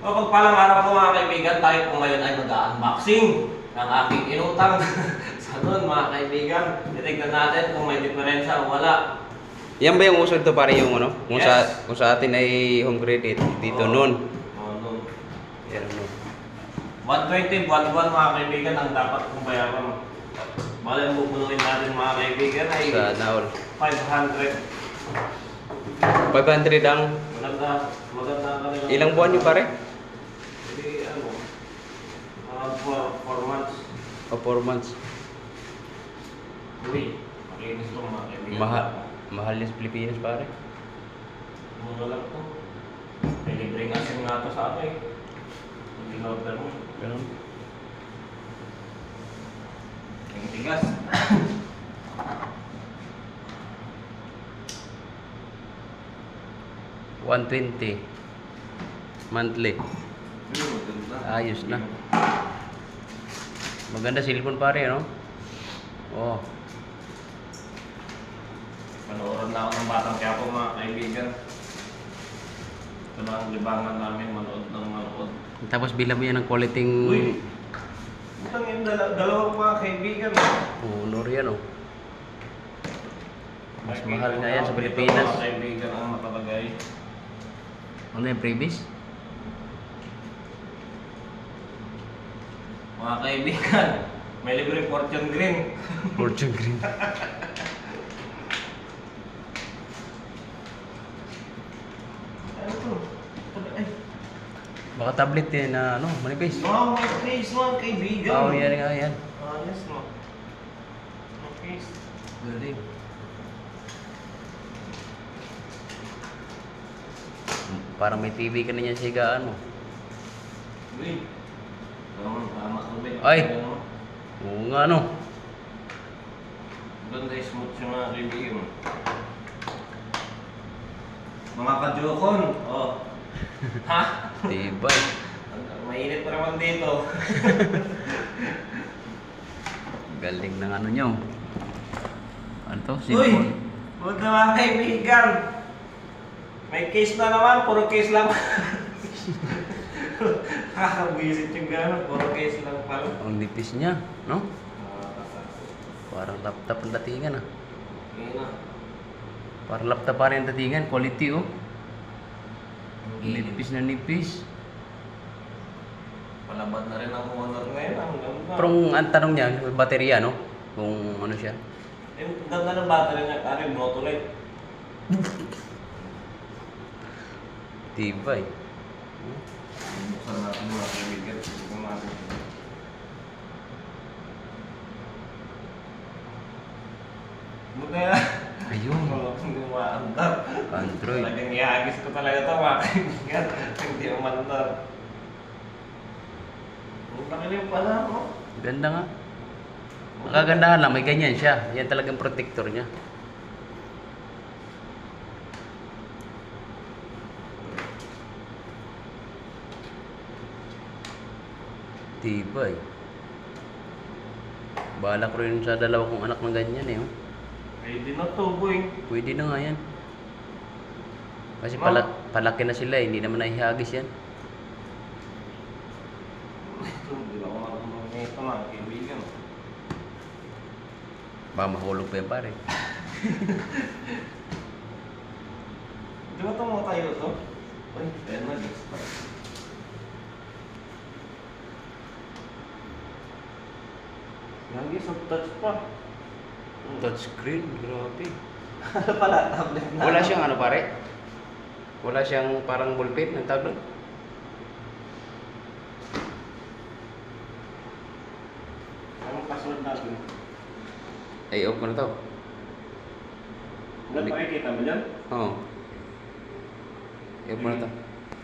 Mapagpalang araw po mga kaibigan, tayo po ngayon ay mag-unboxing ng aking inutang sa nun mga kaibigan. Titignan natin kung may diferensya o wala. Yan ba yung uso ito pare yung ano? Kung Yes. kung sa atin ay home credit dito Oo. noon. Oo, nun. Yan ano. 120 buwan-buwan mga kaibigan ang dapat kong bayaran. Bale ang bubunuin natin mga kaibigan ay Sa naol. 500. 500 ang Maganda ka nila. ilang buwan yung pare? Hindi ano, 4 months. O 4 months. Uy, makinis to mga kaibigan. Mahal yung sa Pilipinas pare. Mura lang to. May libreng asin nga to sa akin. Hindi na-order mo. Ganun. Ang tigas. $120 monthly. Ayos na. Maganda cellphone pare, no? Oh. Panoorin na ako ng Batang Quiapo mga kaibigan. Ito na ang libangan namin, manood ng manood. Tapos bilang mo yan ng quality. Uy! Butang yung dalawang mga kaibigan. Honor yan, oh. Mas Nakikita mahal nga ko yan sa dito, Pilipinas. Mga kaibigan ang nakalagay. Ano yung previous? Mga kaibigan, may libreng Fortune Green. Fortune Green. Ano to? Ay, Baka tablet yan na ano, manipis. wow, may case mga kaibigan. Oo, yan nga yan. Ayos no. May case. Galing. Parang may TV ka na niyan sa higaan mo. Uy. Tama to ba? Ay! Oo nga no. Ganda smooth siya mga kaibigan. Mga kajokon. Oh. Ha? Tibay. Mainit pa naman dito. Galing ng ano nyo. Ano to? Uy! Cellphone. Huwag na mga kaibigan. May case na naman. Puro case lang. Kakabisit yung gano'n. Puro case lang pala. Ang nipis niya, no? Parang laptop ang datingan ah. Ngayon na. Parang laptop pa rin ang datingan. Quality oh. Nipis na nipis. Palabad na rin ang honor ngayon. Ang ganda. Pero ang tanong niya, yung baterya no? Kung ano siya. Ang ganda ng battery niya. Ano yung Brotolite? Tibay. Buksan natin mga kaibigan. Buksan natin. Buti na. Ayun. Hindi umaandar. Android. Talagang ihagis ko talaga ito mga kaibigan. Hindi umandar. Ang takilim pala, no? Ganda nga. Ang kagandahan lang, may ganyan siya. Yan talagang protector niya. Tibay. Bahala ko rin sa dalawa kong anak ng ganyan eh. Oh. Pwede na to, boy. Pwede na nga yan. Kasi Ma'am. palaki na sila eh. Hindi naman naihagis yan. Hindi na ako marunong nito mga kaibigan. Baka mahulog pa yan pare. Di ba ito mga tayo to? Uy, ayan na, guys. Yan guys, ang touch pa. Touchscreen, grabe. Ano pala, tablet na. Wala siyang ano pare? Wala siyang parang ballpen ng tablet? Anong password natin? Ay, off ko na to. Doon makikita mo dyan? Oo. I-off mo na to.